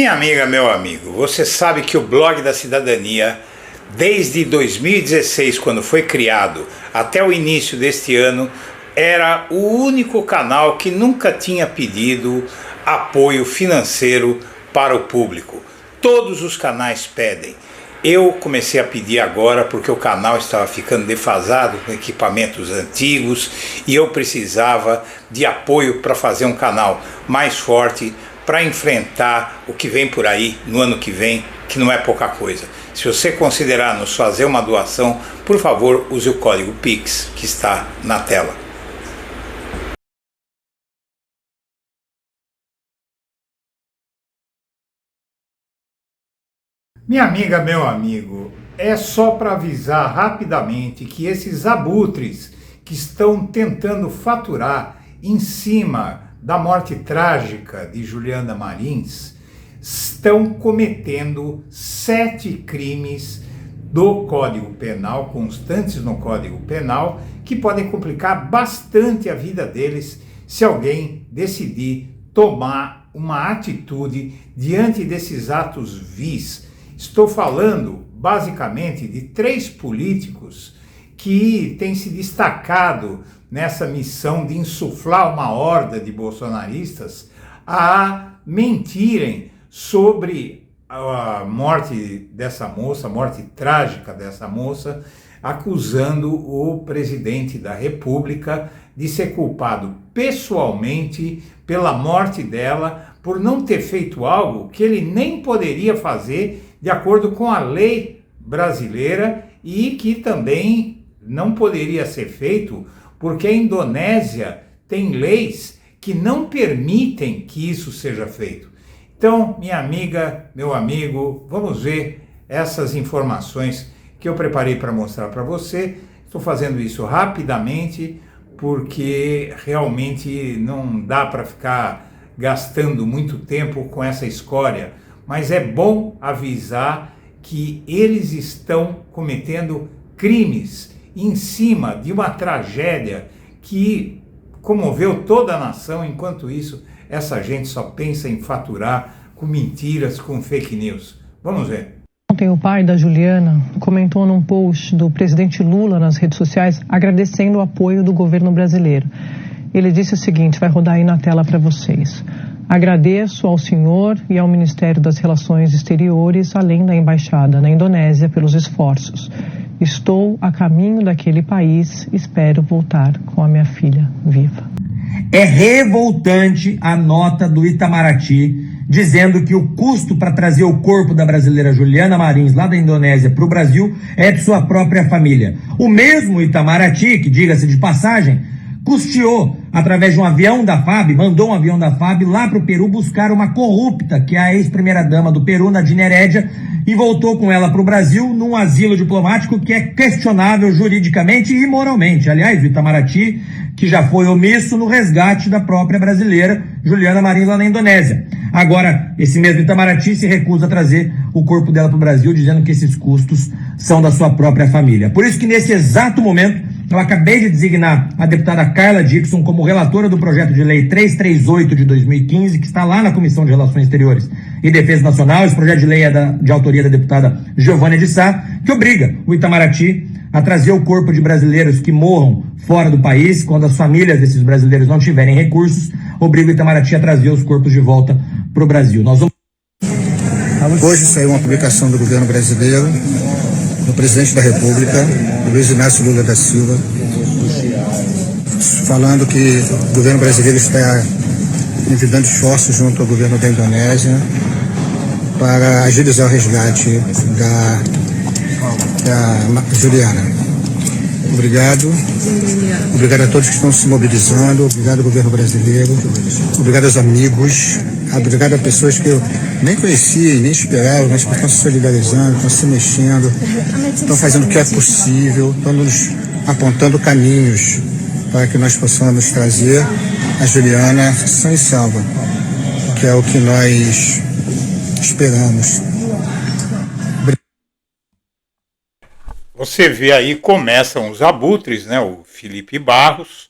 Minha amiga, meu amigo, você sabe que o Blog da Cidadania, desde 2016, quando foi criado, até o início deste ano, era o único canal que nunca tinha pedido apoio financeiro para o público. Todos os canais pedem. Eu comecei a pedir agora porque o canal estava ficando defasado com equipamentos antigos e eu precisava de apoio para fazer um canal mais forte para enfrentar o que vem por aí no ano que vem, que não é pouca coisa. Se você considerar nos fazer uma doação, por favor, use o código PIX que está na tela. Minha amiga, meu amigo, é só para avisar rapidamente que esses abutres que estão tentando faturar em cima da morte trágica de Juliana Marins estão cometendo 7 crimes do Código Penal, constantes no Código Penal, que podem complicar bastante a vida deles se alguém decidir tomar uma atitude diante desses atos vis. Estou falando basicamente de 3 políticos que têm se destacado nessa missão de insuflar uma horda de bolsonaristas a mentirem sobre a morte dessa moça, a morte trágica dessa moça, acusando o presidente da República de ser culpado pessoalmente pela morte dela, por não ter feito algo que ele nem poderia fazer de acordo com a lei brasileira e que também não poderia ser feito porque a Indonésia tem leis que não permitem que isso seja feito. Então, minha amiga, meu amigo, vamos ver essas informações que eu preparei para mostrar para você. Estou fazendo isso rapidamente porque realmente não dá para ficar gastando muito tempo com essa escória, mas é bom avisar que eles estão cometendo crimes em cima de uma tragédia que comoveu toda a nação. Enquanto isso, essa gente só pensa em faturar com mentiras, com fake news. Vamos ver. Ontem o pai da Juliana comentou num post do presidente Lula nas redes sociais agradecendo o apoio do governo brasileiro. Ele disse o seguinte, vai rodar aí na tela para vocês. Agradeço ao senhor e ao Ministério das Relações Exteriores, além da Embaixada na Indonésia, pelos esforços. Estou a caminho daquele país, espero voltar com a minha filha viva. É revoltante a nota do Itamaraty dizendo que o custo para trazer o corpo da brasileira Juliana Marins, lá da Indonésia, para o Brasil, é de sua própria família. O mesmo Itamaraty, que diga-se de passagem, custeou, através de um avião da FAB, mandou um avião da FAB lá para o Peru buscar uma corrupta, que é a ex-primeira-dama do Peru, Nadine Heredia, e voltou com ela para o Brasil num asilo diplomático que é questionável juridicamente e moralmente. Aliás, o Itamaraty, que já foi omisso no resgate da própria brasileira Juliana Marins lá na Indonésia. Agora, esse mesmo Itamaraty se recusa a trazer o corpo dela para o Brasil, dizendo que esses custos são da sua própria família. Por isso que nesse exato momento, eu acabei de designar a deputada Carla Dickson como relatora do projeto de lei 338 de 2015, que está lá na Comissão de Relações Exteriores e Defesa Nacional. Esse projeto de lei é de autoria da deputada Giovânia de Sá, que obriga o Itamaraty a trazer o corpo de brasileiros que morram fora do país, quando as famílias desses brasileiros não tiverem recursos, obriga o Itamaraty a trazer os corpos de volta para o Brasil. Hoje saiu uma publicação do governo brasileiro, do presidente da República, Luiz Inácio Lula da Silva, falando que o governo brasileiro está envidando esforços junto ao governo da Indonésia para agilizar o resgate da Juliana. Obrigado. Obrigado a todos que estão se mobilizando. Obrigado ao governo brasileiro. Obrigado aos amigos. Obrigado a pessoas que eu nem conhecia e nem esperava, mas que estão se solidarizando, estão se mexendo, estão fazendo o que é possível, estão nos apontando caminhos para que nós possamos trazer a Juliana sã e salva, que é o que nós esperamos. Você vê aí, começam os abutres, né? O Felipe Barros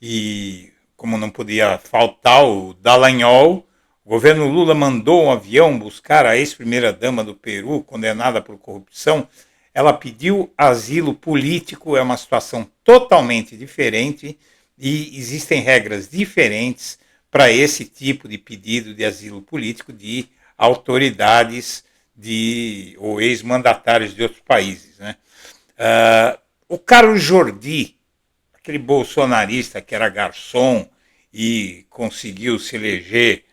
e, como não podia faltar, o Dallagnol, O governo Lula mandou um avião buscar a ex-primeira-dama do Peru, condenada por corrupção. Ela pediu asilo político, é uma situação totalmente diferente e existem regras diferentes para esse tipo de pedido de asilo político de autoridades ou ex-mandatários de outros países, né? O Carlos Jordi, aquele bolsonarista que era garçom e conseguiu se eleger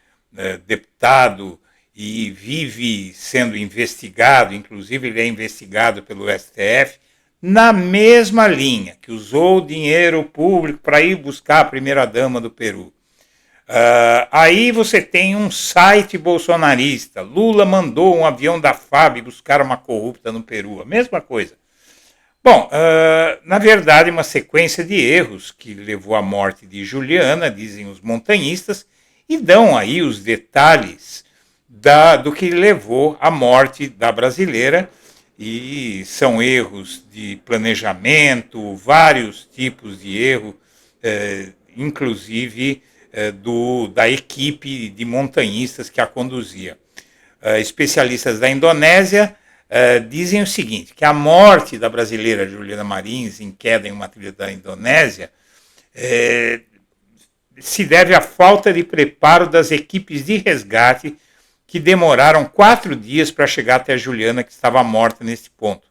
deputado e vive sendo investigado, inclusive ele é investigado pelo STF, na mesma linha, que usou dinheiro público para ir buscar a primeira-dama do Peru. Aí você tem um site bolsonarista, Lula mandou um avião da FAB buscar uma corrupta no Peru, a mesma coisa. Bom, na verdade, uma sequência de erros que levou à morte de Juliana, dizem os montanhistas, e dão aí os detalhes do que levou à morte da brasileira, e são erros de planejamento, vários tipos de erro, inclusive da equipe de montanhistas que a conduzia. Especialistas da Indonésia dizem o seguinte, que a morte da brasileira Juliana Marins em queda em uma trilha da Indonésia se deve à falta de preparo das equipes de resgate que demoraram 4 dias para chegar até a Juliana, que estava morta nesse ponto.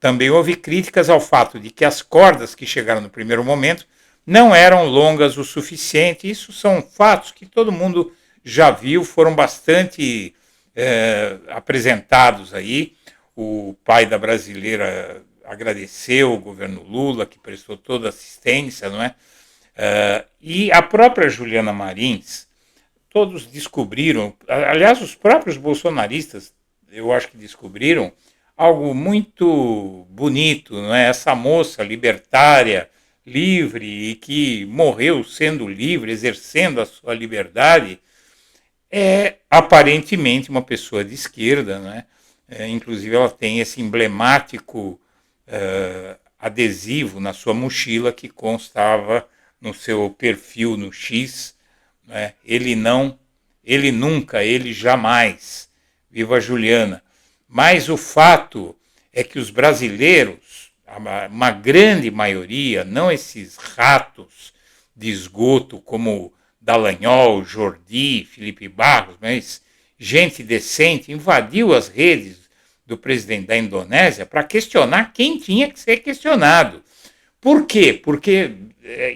Também houve críticas ao fato de que as cordas que chegaram no primeiro momento não eram longas o suficiente. Isso são fatos que todo mundo já viu, foram bastante apresentados aí. O pai da brasileira agradeceu o governo Lula, que prestou toda a assistência, não é? E a própria Juliana Marins, todos descobriram, aliás, os próprios bolsonaristas, eu acho que descobriram algo muito bonito, não é? Essa moça libertária, livre e que morreu sendo livre, exercendo a sua liberdade, é aparentemente uma pessoa de esquerda, não é? Inclusive ela tem esse emblemático adesivo na sua mochila que constava no seu perfil no X, né? Ele não, ele nunca, ele jamais. Viva a Juliana. Mas o fato é que os brasileiros, uma grande maioria, não esses ratos de esgoto como Dallagnol, Jordi, Felipe Barros, mas gente decente, invadiu as redes do presidente da Indonésia para questionar quem tinha que ser questionado. Por quê? Porque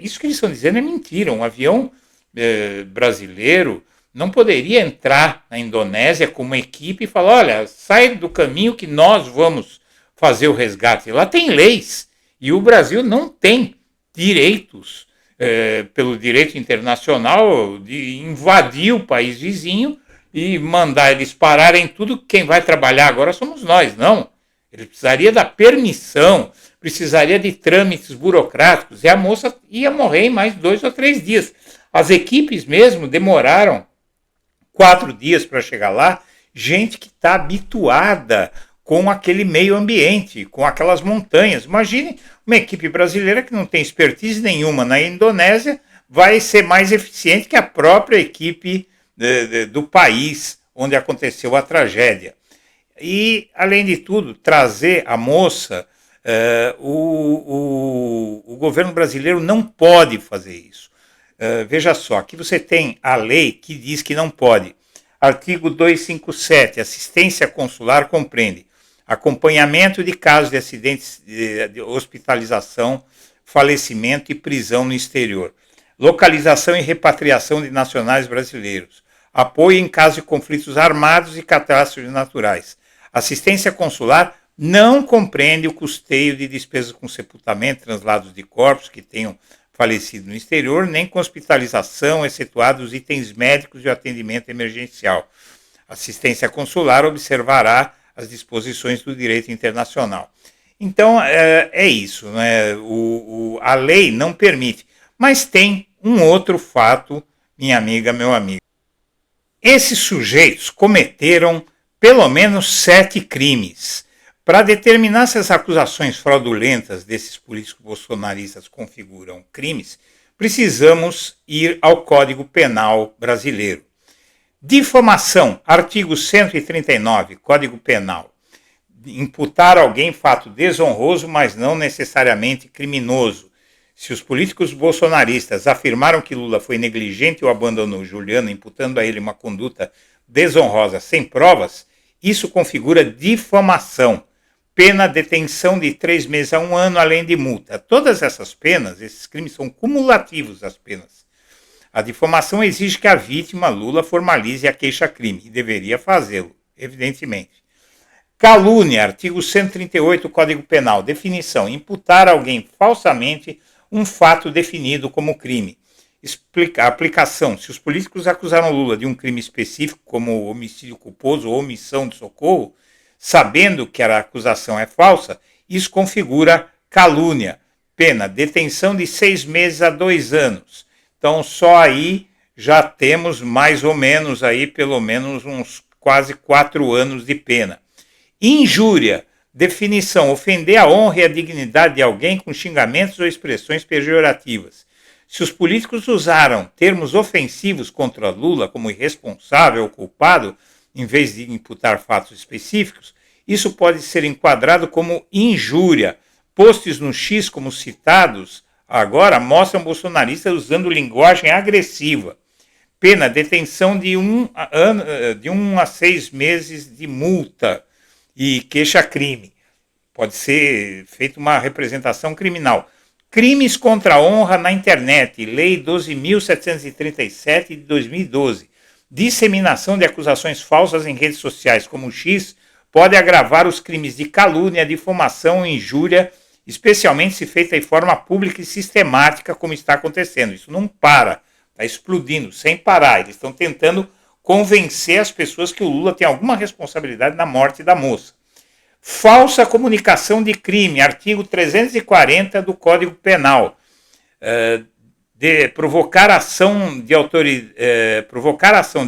isso que eles estão dizendo é mentira. Um avião brasileiro não poderia entrar na Indonésia com uma equipe e falar, olha, sai do caminho que nós vamos fazer o resgate. Lá tem leis e o Brasil não tem direitos, pelo direito internacional, de invadir o país vizinho e mandar eles pararem tudo. Quem vai trabalhar agora somos nós, não. Ele precisaria da permissão, precisaria de trâmites burocráticos, e a moça ia morrer em mais 2 ou 3 dias. As equipes mesmo demoraram 4 dias para chegar lá, gente que está habituada com aquele meio ambiente, com aquelas montanhas. Imagine uma equipe brasileira que não tem expertise nenhuma na Indonésia, vai ser mais eficiente que a própria equipe do país onde aconteceu a tragédia. E, além de tudo, trazer a moça, o governo brasileiro não pode fazer isso. Veja só, aqui você tem a lei que diz que não pode. Artigo 257, assistência consular compreende acompanhamento de casos de acidentes, de hospitalização, falecimento e prisão no exterior, localização e repatriação de nacionais brasileiros, apoio em caso de conflitos armados e catástrofes naturais. Assistência consular não compreende o custeio de despesas com sepultamento, translados de corpos que tenham falecido no exterior, nem com hospitalização, excetuados os itens médicos e o atendimento emergencial. Assistência consular observará as disposições do direito internacional. Então, é isso, né? A lei não permite. Mas tem um outro fato, minha amiga, meu amigo. Esses sujeitos cometeram pelo menos 7 crimes. Para determinar se as acusações fraudulentas desses políticos bolsonaristas configuram crimes, precisamos ir ao Código Penal brasileiro. Difamação, artigo 139, Código Penal. Imputar a alguém fato desonroso, mas não necessariamente criminoso. Se os políticos bolsonaristas afirmaram que Lula foi negligente ou abandonou Juliana, imputando a ele uma conduta desonrosa sem provas, isso configura difamação. Pena, detenção de 3 meses a 1 ano, além de multa. Todas essas penas, esses crimes são cumulativos as penas. A difamação exige que a vítima, Lula, formalize a queixa-crime, e deveria fazê-lo, evidentemente. Calúnia, artigo 138 do Código Penal. Definição: imputar a alguém falsamente um fato definido como crime. Aplicação: se os políticos acusaram Lula de um crime específico, como homicídio culposo ou omissão de socorro, sabendo que a acusação é falsa, isso configura calúnia. Pena: detenção de 6 meses a 2 anos. Então, só aí já temos mais ou menos aí, pelo menos uns quase 4 anos de pena. Injúria, definição: ofender a honra e a dignidade de alguém com xingamentos ou expressões pejorativas. Se os políticos usaram termos ofensivos contra Lula como irresponsável ou culpado, em vez de imputar fatos específicos, isso pode ser enquadrado como injúria. Posts no X como citados agora mostram bolsonaristas usando linguagem agressiva. Pena: detenção de 1 a 6 meses de multa e queixa-crime. Pode ser feita uma representação criminal. Crimes contra a honra na internet, Lei 12.737 de 2012. Disseminação de acusações falsas em redes sociais como o X pode agravar os crimes de calúnia, difamação e injúria, especialmente se feita de forma pública e sistemática, como está acontecendo. Isso não para, está explodindo, sem parar. Eles estão tentando convencer as pessoas que o Lula tem alguma responsabilidade na morte da moça. Falsa comunicação de crime, artigo 340 do Código Penal. Provocar ação de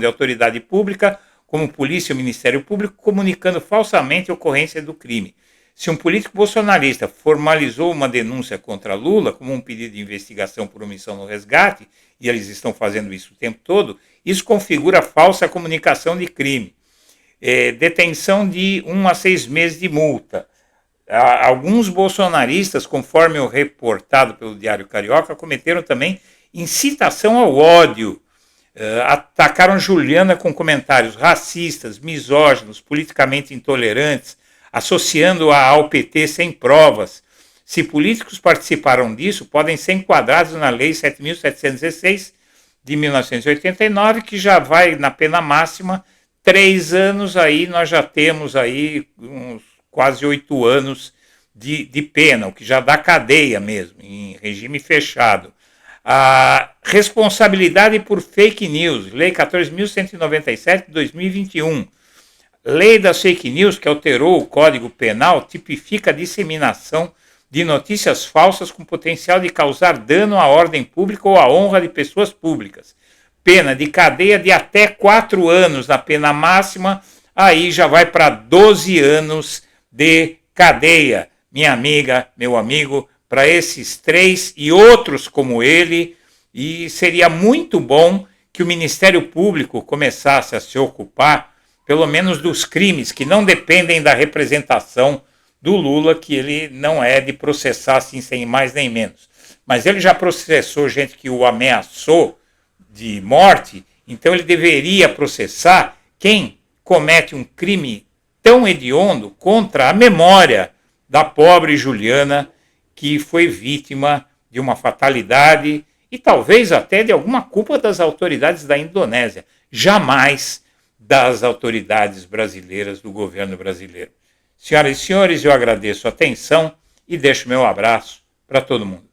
autoridade pública, como polícia ou Ministério Público, comunicando falsamente a ocorrência do crime. Se um político bolsonarista formalizou uma denúncia contra Lula, como um pedido de investigação por omissão no resgate, e eles estão fazendo isso o tempo todo, isso configura falsa comunicação de crime. Detenção de 1 a 6 meses de multa. Alguns bolsonaristas, conforme o reportado pelo Diário Carioca, cometeram também incitação ao ódio. Atacaram Juliana com comentários racistas, misóginos, politicamente intolerantes, associando-a ao PT sem provas. Se políticos participaram disso, podem ser enquadrados na Lei 7.716 de 1989, que já vai na pena máxima 3 anos, aí nós já temos aí uns quase 8 anos de pena, o que já dá cadeia mesmo, em regime fechado. A responsabilidade por fake news, Lei 14.197 de 2021. Lei das fake news, que alterou o Código Penal, tipifica a disseminação de notícias falsas com potencial de causar dano à ordem pública ou à honra de pessoas públicas. Pena de cadeia de até 4 anos na pena máxima, aí já vai para 12 anos de cadeia. Minha amiga, meu amigo, para esses 3 e outros como ele, e seria muito bom que o Ministério Público começasse a se ocupar pelo menos dos crimes que não dependem da representação do Lula, que ele não é de processar assim sem mais nem menos. Mas ele já processou gente que o ameaçou de morte, então ele deveria processar quem comete um crime tão hediondo contra a memória da pobre Juliana, que foi vítima de uma fatalidade e talvez até de alguma culpa das autoridades da Indonésia. Jamais das autoridades brasileiras, do governo brasileiro. Senhoras e senhores, eu agradeço a atenção e deixo meu abraço para todo mundo.